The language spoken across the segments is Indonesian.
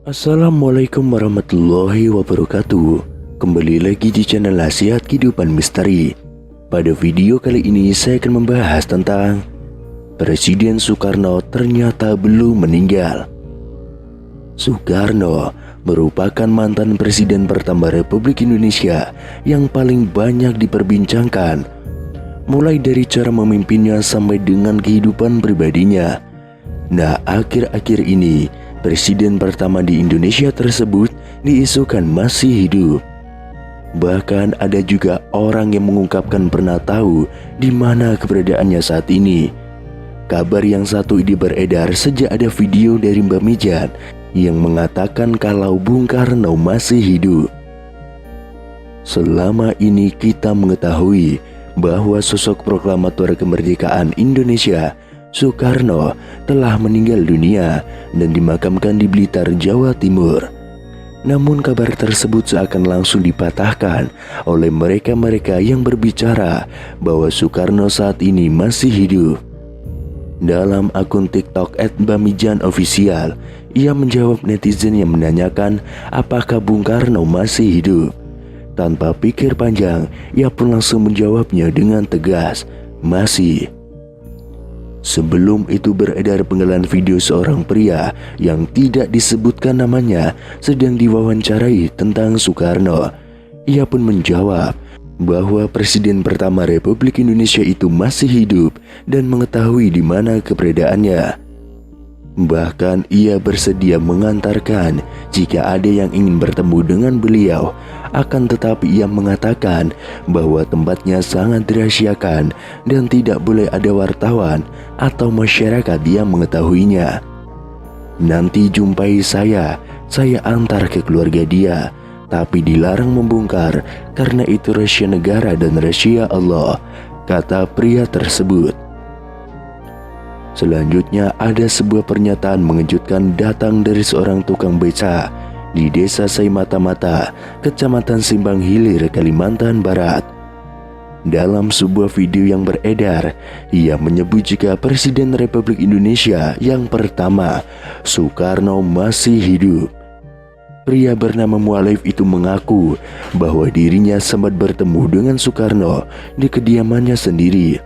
Assalamualaikum warahmatullahi wabarakatuh. Kembali lagi di channel Nasihat Kehidupan Misteri. Pada video kali ini saya akan membahas tentang Presiden Soekarno ternyata belum meninggal. Soekarno merupakan mantan presiden pertama Republik Indonesia yang paling banyak diperbincangkan, mulai dari cara memimpinnya sampai dengan kehidupan pribadinya. Nah, akhir-akhir ini presiden pertama di Indonesia tersebut diisukan masih hidup. Bahkan ada juga orang yang mengungkapkan pernah tahu di mana keberadaannya saat ini. Kabar yang satu ini beredar sejak ada video dari Mbak Mijan yang mengatakan kalau Bung Karno masih hidup. Selama ini kita mengetahui bahwa sosok proklamator kemerdekaan Indonesia Soekarno telah meninggal dunia dan dimakamkan di Blitar, Jawa Timur. Namun kabar tersebut seakan langsung dipatahkan oleh mereka-mereka yang berbicara bahwa Soekarno saat ini masih hidup. Dalam akun TikTok @bamijan_official, ia menjawab netizen yang menanyakan apakah Bung Karno masih hidup. Tanpa pikir panjang, ia pun langsung menjawabnya dengan tegas, masih. Sebelum itu beredar penggalan video seorang pria yang tidak disebutkan namanya sedang diwawancarai tentang Soekarno. Ia pun menjawab bahwa presiden pertama Republik Indonesia itu masih hidup dan mengetahui di mana keberadaannya. Bahkan ia bersedia mengantarkan jika ada yang ingin bertemu dengan beliau. Akan tetapi ia mengatakan bahwa tempatnya sangat dirahasiakan dan tidak boleh ada wartawan atau masyarakat yang mengetahuinya. Nanti jumpai saya antar ke keluarga dia, tapi dilarang membongkar karena itu rahasia negara dan rahasia Allah, kata pria tersebut. Selanjutnya ada sebuah pernyataan mengejutkan datang dari seorang tukang beca di Desa Saimata-Mata, Kecamatan Simbang Hilir, Kalimantan Barat. Dalam sebuah video yang beredar, ia menyebut jika Presiden Republik Indonesia yang pertama, Soekarno, masih hidup. Pria bernama Mualif itu mengaku bahwa dirinya sempat bertemu dengan Soekarno di kediamannya sendiri.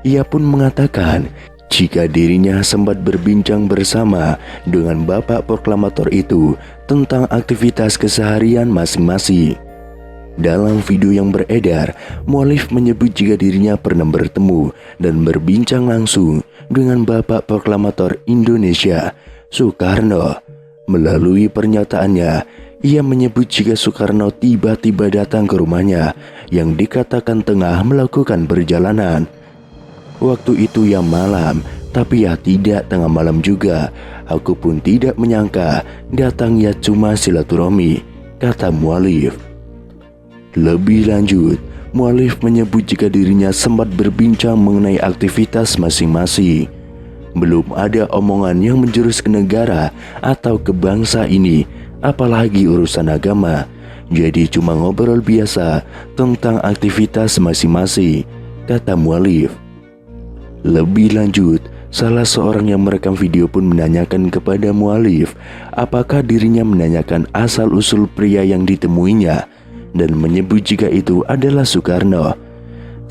Ia pun mengatakan jika dirinya sempat berbincang bersama dengan bapak proklamator itu tentang aktivitas keseharian masing-masing. Dalam video yang beredar, Mualif menyebut jika dirinya pernah bertemu dan berbincang langsung dengan bapak proklamator Indonesia, Soekarno. Melalui pernyataannya, ia menyebut jika Soekarno tiba-tiba datang ke rumahnya yang dikatakan tengah melakukan perjalanan. Waktu itu ya malam, tapi ya tidak tengah malam juga. Aku pun tidak menyangka datangnya cuma silaturahmi, kata Mualif. Lebih lanjut, Mualif menyebut jika dirinya sempat berbincang mengenai aktivitas masing-masing. Belum ada omongan yang menjurus ke negara atau ke bangsa ini, apalagi urusan agama. Jadi cuma ngobrol biasa tentang aktivitas masing-masing, kata Mualif. Lebih lanjut, salah seorang yang merekam video pun menanyakan kepada Mualif apakah dirinya menanyakan asal-usul pria yang ditemuinya dan menyebut jika itu adalah Soekarno.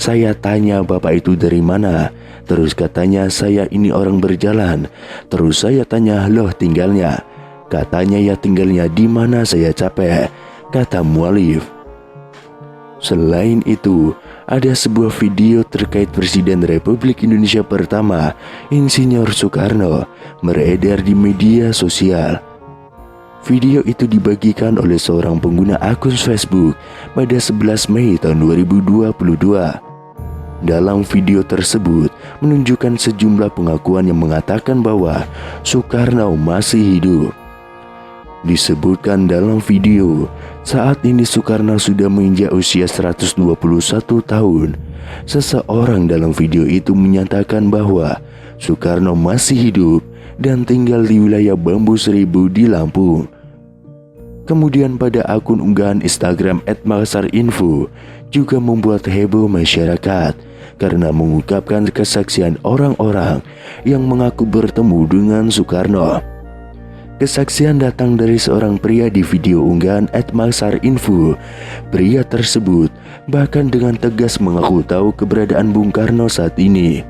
Saya tanya bapak itu dari mana, terus katanya saya ini orang berjalan. Terus saya tanya loh tinggalnya, katanya ya tinggalnya di mana saya capek, kata Mualif. Selain itu, ada sebuah video terkait Presiden Republik Indonesia pertama, Insinyur Soekarno, beredar di media sosial. Video itu dibagikan oleh seorang pengguna akun Facebook pada 11 Mei tahun 2022. Dalam video tersebut menunjukkan sejumlah pengakuan yang mengatakan bahwa Soekarno masih hidup. Disebutkan dalam video, saat ini Soekarno sudah menginjak usia 121 tahun. Seseorang dalam video itu menyatakan bahwa Soekarno masih hidup dan tinggal di wilayah Bambu Seribu di Lampung. Kemudian pada akun unggahan Instagram @makassarinfo juga membuat heboh masyarakat karena mengungkapkan kesaksian orang-orang yang mengaku bertemu dengan Soekarno. Kesaksian datang dari seorang pria di video unggahan @maksarinfo. Pria tersebut bahkan dengan tegas mengaku tahu keberadaan Bung Karno saat ini.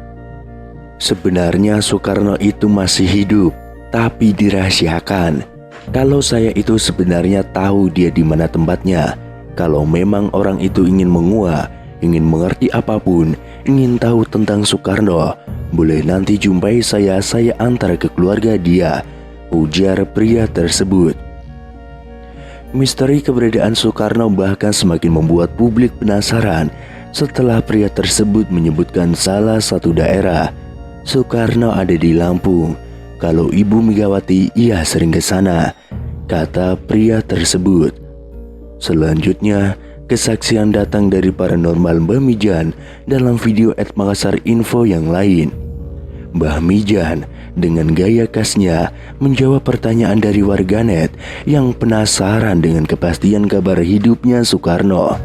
Sebenarnya Soekarno itu masih hidup, tapi dirahasiakan. Kalau saya itu sebenarnya tahu dia di mana tempatnya. Kalau memang orang itu ingin menguak, ingin mengerti apapun, ingin tahu tentang Soekarno, boleh nanti jumpai saya antar ke keluarga dia, ujar pria tersebut. Misteri keberadaan Soekarno bahkan semakin membuat publik penasaran setelah pria tersebut menyebutkan salah satu daerah. Soekarno ada di Lampung. Kalau Ibu Megawati ia sering ke sana, kata pria tersebut. Selanjutnya, kesaksian datang dari paranormal Mbah Mijan dalam video @maksarinfo yang lain. Mbah Mijan dengan gaya khasnya menjawab pertanyaan dari warganet yang penasaran dengan kepastian kabar hidupnya Soekarno.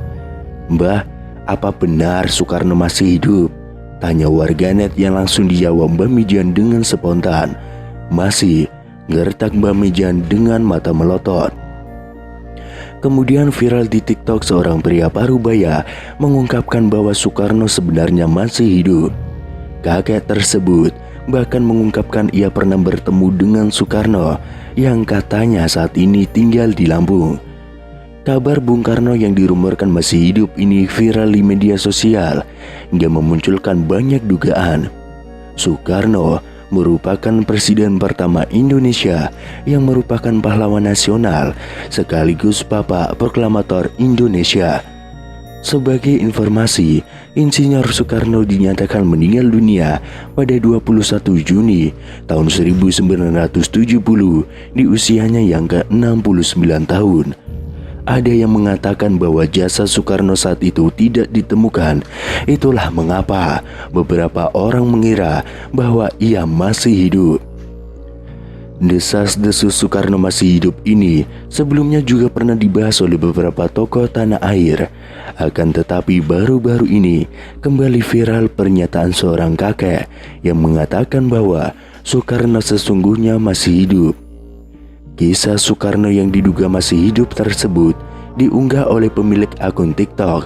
"Mbah, apa benar Soekarno masih hidup?" tanya warganet yang langsung dijawab Mbah Mijan dengan spontan. "Masih," gertak Mbah Mijan dengan mata melotot. Kemudian viral di TikTok seorang pria parubaya mengungkapkan bahwa Soekarno sebenarnya masih hidup. Kakek tersebut bahkan mengungkapkan ia pernah bertemu dengan Soekarno yang katanya saat ini tinggal di Lampung. Kabar Bung Karno yang dirumorkan masih hidup ini viral di media sosial hingga memunculkan banyak dugaan. Soekarno merupakan presiden pertama Indonesia yang merupakan pahlawan nasional sekaligus Bapak Proklamator Indonesia. Sebagai informasi, Insinyur Soekarno dinyatakan meninggal dunia pada 21 Juni tahun 1970 di usianya yang ke-69 tahun. Ada yang mengatakan bahwa jasad Soekarno saat itu tidak ditemukan. Itulah mengapa beberapa orang mengira bahwa ia masih hidup. Desas-desus Soekarno masih hidup ini sebelumnya juga pernah dibahas oleh beberapa tokoh tanah air. Akan tetapi baru-baru ini kembali viral pernyataan seorang kakek yang mengatakan bahwa Soekarno sesungguhnya masih hidup. Kisah Soekarno yang diduga masih hidup tersebut diunggah oleh pemilik akun TikTok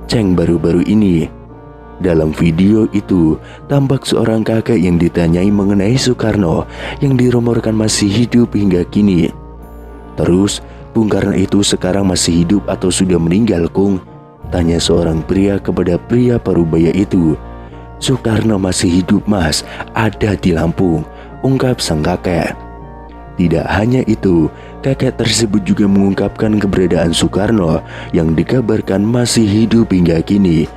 @ceng baru-baru ini. Dalam video itu tampak seorang kakek yang ditanyai mengenai Soekarno yang dirumorkan masih hidup hingga kini. "Terus Bung Karno itu sekarang masih hidup atau sudah meninggal, Kung?" tanya seorang pria kepada pria parubaya itu. "Soekarno masih hidup, Mas, ada di Lampung," ungkap sang kakek. Tidak hanya itu, kakek tersebut juga mengungkapkan keberadaan Soekarno yang dikabarkan masih hidup hingga kini.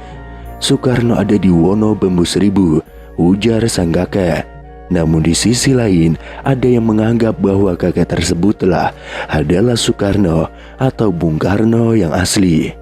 "Soekarno ada di Wono Bambu Seribu," ujar sang kakek. Namun di sisi lain, ada yang menganggap bahwa kakek tersebutlah adalah Soekarno atau Bung Karno yang asli.